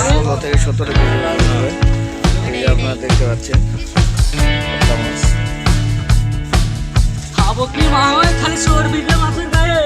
16 থেকে 17 কেজি ওজন হবে। এই যে আপনারা দেখতে পাচ্ছেন পাবদা মাছ। খাবো কি মা হয় খালি চর্বি দিয়ে মাছের গায়ে।